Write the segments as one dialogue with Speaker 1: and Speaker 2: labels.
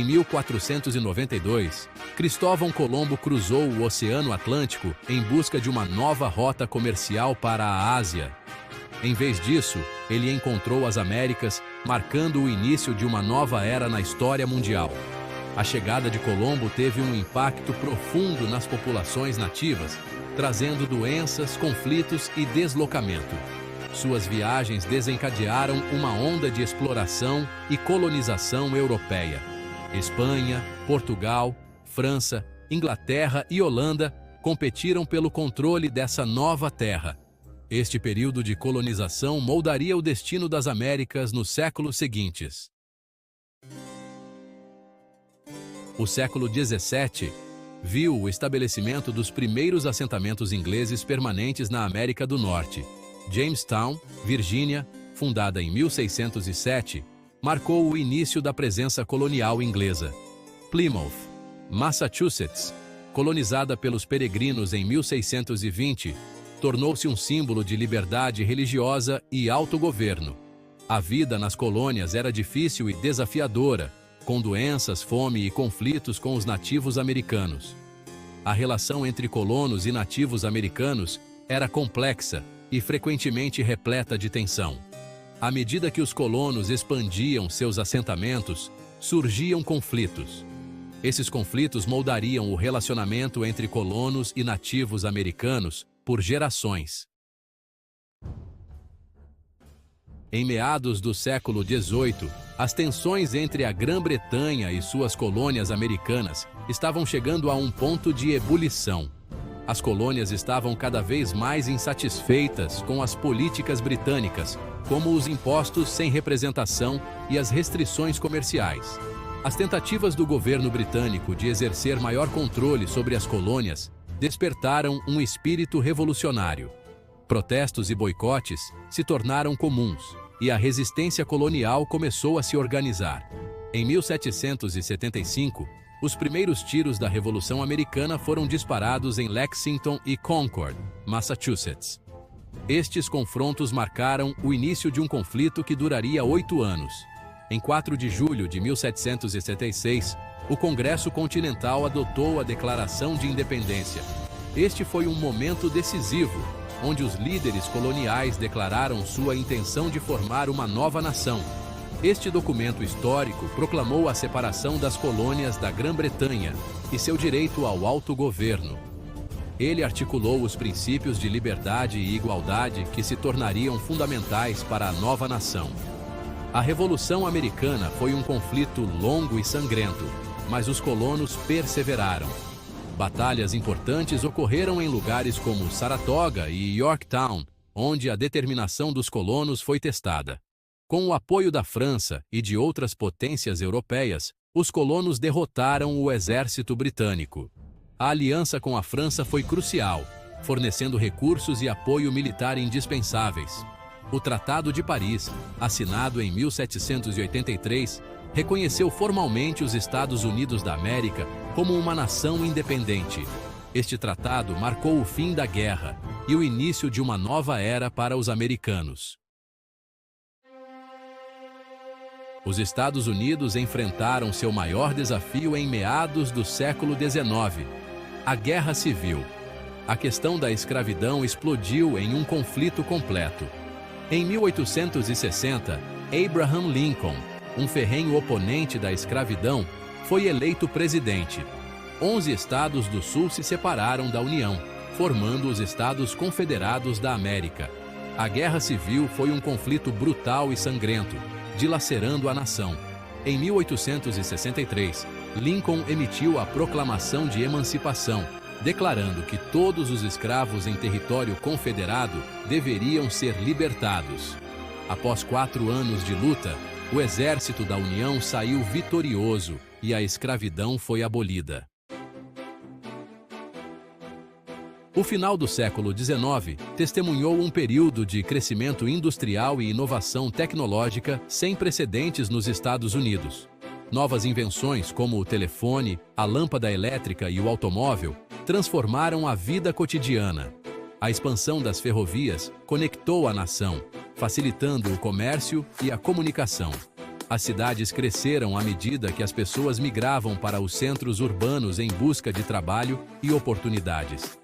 Speaker 1: Em 1492, Cristóvão Colombo cruzou o Oceano Atlântico em busca de uma nova rota comercial para a Ásia. Em vez disso, ele encontrou as Américas, marcando o início de uma nova era na história mundial. A chegada de Colombo teve um impacto profundo nas populações nativas, trazendo doenças, conflitos e deslocamento. Suas viagens desencadearam uma onda de exploração e colonização europeia. Espanha, Portugal, França, Inglaterra e Holanda competiram pelo controle dessa nova terra. Este período de colonização moldaria o destino das Américas nos séculos seguintes. O século XVII viu o estabelecimento dos primeiros assentamentos ingleses permanentes na América do Norte. Jamestown, Virgínia, fundada em 1607, marcou o início da presença colonial inglesa. Plymouth, Massachusetts, colonizada pelos peregrinos em 1620, tornou-se um símbolo de liberdade religiosa e autogoverno. A vida nas colônias era difícil e desafiadora, com doenças, fome e conflitos com os nativos americanos. A relação entre colonos e nativos americanos era complexa e frequentemente repleta de tensão. À medida que os colonos expandiam seus assentamentos, surgiam conflitos. Esses conflitos moldariam o relacionamento entre colonos e nativos americanos por gerações. Em meados do século XVIII, as tensões entre a Grã-Bretanha e suas colônias americanas estavam chegando a um ponto de ebulição. As colônias estavam cada vez mais insatisfeitas com as políticas britânicas, como os impostos sem representação e as restrições comerciais. As tentativas do governo britânico de exercer maior controle sobre as colônias despertaram um espírito revolucionário. Protestos e boicotes se tornaram comuns, e a resistência colonial começou a se organizar. Em 1775, os primeiros tiros da Revolução Americana foram disparados em Lexington e Concord, Massachusetts. Estes confrontos marcaram o início de um conflito que duraria 8 anos. Em 4 de julho de 1776, o Congresso Continental adotou a Declaração de Independência. Este foi um momento decisivo, onde os líderes coloniais declararam sua intenção de formar uma nova nação. Este documento histórico proclamou a separação das colônias da Grã-Bretanha e seu direito ao autogoverno. Ele articulou os princípios de liberdade e igualdade que se tornariam fundamentais para a nova nação. A Revolução Americana foi um conflito longo e sangrento, mas os colonos perseveraram. Batalhas importantes ocorreram em lugares como Saratoga e Yorktown, onde a determinação dos colonos foi testada. Com o apoio da França e de outras potências europeias, os colonos derrotaram o exército britânico. A aliança com a França foi crucial, fornecendo recursos e apoio militar indispensáveis. O Tratado de Paris, assinado em 1783, reconheceu formalmente os Estados Unidos da América como uma nação independente. Este tratado marcou o fim da guerra e o início de uma nova era para os americanos. Os Estados Unidos enfrentaram seu maior desafio em meados do século XIX, a Guerra Civil. A questão da escravidão explodiu em um conflito completo. Em 1860, Abraham Lincoln, um ferrenho oponente da escravidão, foi eleito presidente. 11 estados do Sul se separaram da União, formando os Estados Confederados da América. A Guerra Civil foi um conflito brutal e sangrento, dilacerando a nação. Em 1863, Lincoln emitiu a Proclamação de Emancipação, declarando que todos os escravos em território confederado deveriam ser libertados. Após 4 anos de luta, o exército da União saiu vitorioso e a escravidão foi abolida. O final do século XIX testemunhou um período de crescimento industrial e inovação tecnológica sem precedentes nos Estados Unidos. Novas invenções como o telefone, a lâmpada elétrica e o automóvel transformaram a vida cotidiana. A expansão das ferrovias conectou a nação, facilitando o comércio e a comunicação. As cidades cresceram à medida que as pessoas migravam para os centros urbanos em busca de trabalho e oportunidades.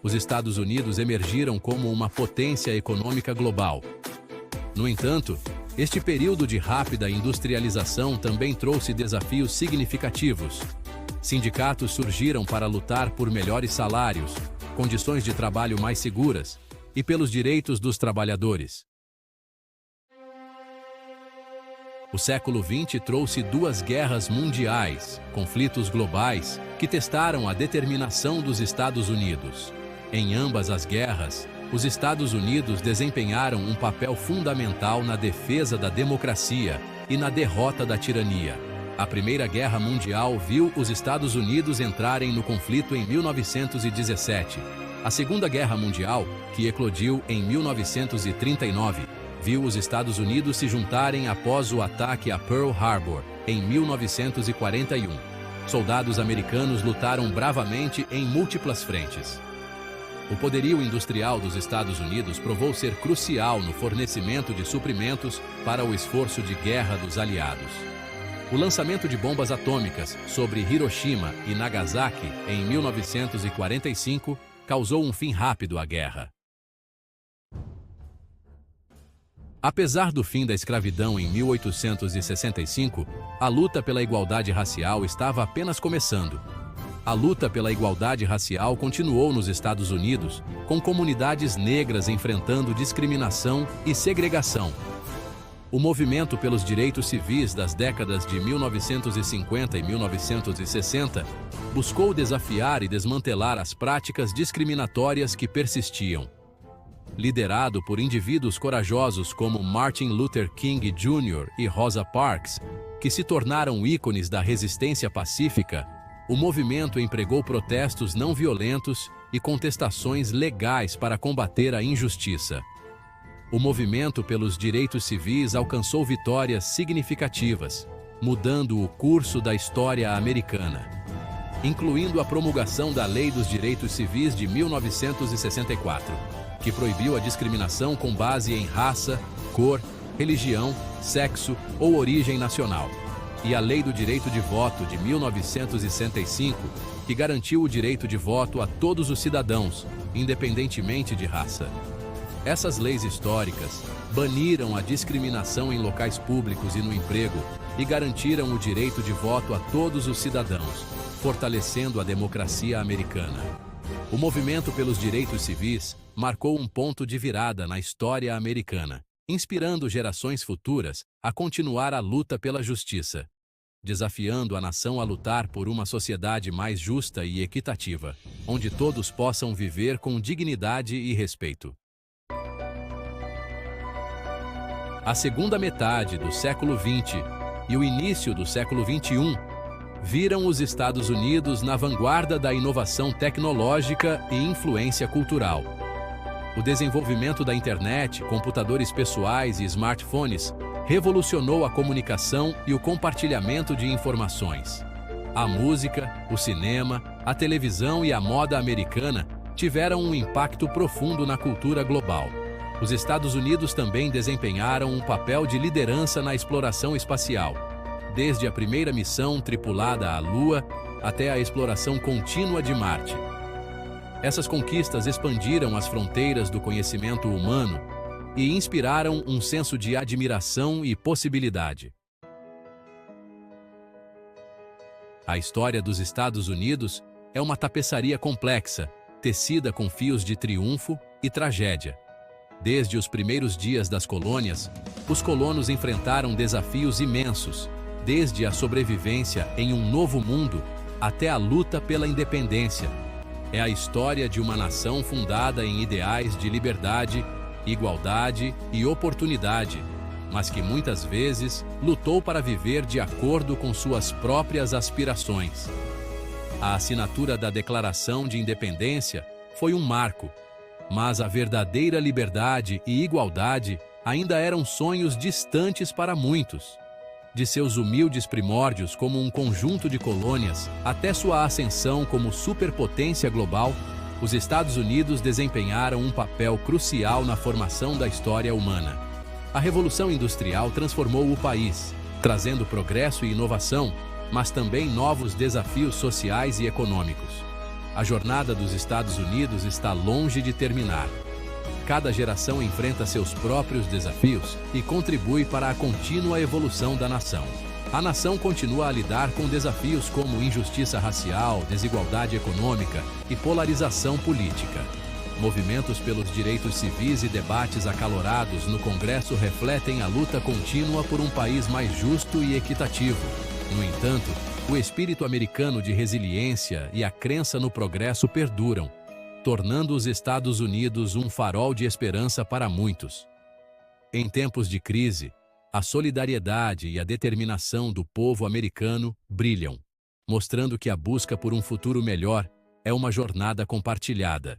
Speaker 1: Os Estados Unidos emergiram como uma potência econômica global. No entanto, este período de rápida industrialização também trouxe desafios significativos. Sindicatos surgiram para lutar por melhores salários, condições de trabalho mais seguras e pelos direitos dos trabalhadores. O século XX trouxe duas guerras mundiais, conflitos globais, que testaram a determinação dos Estados Unidos. Em ambas as guerras, os Estados Unidos desempenharam um papel fundamental na defesa da democracia e na derrota da tirania. A Primeira Guerra Mundial viu os Estados Unidos entrarem no conflito em 1917. A Segunda Guerra Mundial, que eclodiu em 1939, viu os Estados Unidos se juntarem após o ataque a Pearl Harbor, em 1941. Soldados americanos lutaram bravamente em múltiplas frentes. O poderio industrial dos Estados Unidos provou ser crucial no fornecimento de suprimentos para o esforço de guerra dos aliados. O lançamento de bombas atômicas sobre Hiroshima e Nagasaki em 1945 causou um fim rápido à guerra. Apesar do fim da escravidão em 1865, a luta pela igualdade racial estava apenas começando. A luta pela igualdade racial continuou nos Estados Unidos, com comunidades negras enfrentando discriminação e segregação. O movimento pelos direitos civis das décadas de 1950 e 1960 buscou desafiar e desmantelar as práticas discriminatórias que persistiam. Liderado por indivíduos corajosos como Martin Luther King Jr. e Rosa Parks, que se tornaram ícones da resistência pacífica, o movimento empregou protestos não violentos e contestações legais para combater a injustiça. O movimento pelos direitos civis alcançou vitórias significativas, mudando o curso da história americana, incluindo a promulgação da Lei dos Direitos Civis de 1964, que proibiu a discriminação com base em raça, cor, religião, sexo ou origem nacional, e a Lei do Direito de Voto de 1965, que garantiu o direito de voto a todos os cidadãos, independentemente de raça. Essas leis históricas baniram a discriminação em locais públicos e no emprego e garantiram o direito de voto a todos os cidadãos, fortalecendo a democracia americana. O movimento pelos direitos civis marcou um ponto de virada na história americana, inspirando gerações futuras a continuar a luta pela justiça, desafiando a nação a lutar por uma sociedade mais justa e equitativa, onde todos possam viver com dignidade e respeito. A segunda metade do século XX e o início do século XXI viram os Estados Unidos na vanguarda da inovação tecnológica e influência cultural. O desenvolvimento da internet, computadores pessoais e smartphones revolucionou a comunicação e o compartilhamento de informações. A música, o cinema, a televisão e a moda americana tiveram um impacto profundo na cultura global. Os Estados Unidos também desempenharam um papel de liderança na exploração espacial, desde a primeira missão tripulada à Lua até a exploração contínua de Marte. Essas conquistas expandiram as fronteiras do conhecimento humano e inspiraram um senso de admiração e possibilidade. A história dos Estados Unidos é uma tapeçaria complexa, tecida com fios de triunfo e tragédia. Desde os primeiros dias das colônias, os colonos enfrentaram desafios imensos, desde a sobrevivência em um novo mundo até a luta pela independência. É a história de uma nação fundada em ideais de liberdade, igualdade e oportunidade, mas que muitas vezes lutou para viver de acordo com suas próprias aspirações. A assinatura da Declaração de Independência foi um marco, mas a verdadeira liberdade e igualdade ainda eram sonhos distantes para muitos. De seus humildes primórdios como um conjunto de colônias até sua ascensão como superpotência global, os Estados Unidos desempenharam um papel crucial na formação da história humana. A Revolução Industrial transformou o país, trazendo progresso e inovação, mas também novos desafios sociais e econômicos. A jornada dos Estados Unidos está longe de terminar. Cada geração enfrenta seus próprios desafios e contribui para a contínua evolução da nação. A nação continua a lidar com desafios como injustiça racial, desigualdade econômica e polarização política. Movimentos pelos direitos civis e debates acalorados no Congresso refletem a luta contínua por um país mais justo e equitativo. No entanto, o espírito americano de resiliência e a crença no progresso perduram, tornando os Estados Unidos um farol de esperança para muitos. Em tempos de crise, a solidariedade e a determinação do povo americano brilham, mostrando que a busca por um futuro melhor é uma jornada compartilhada.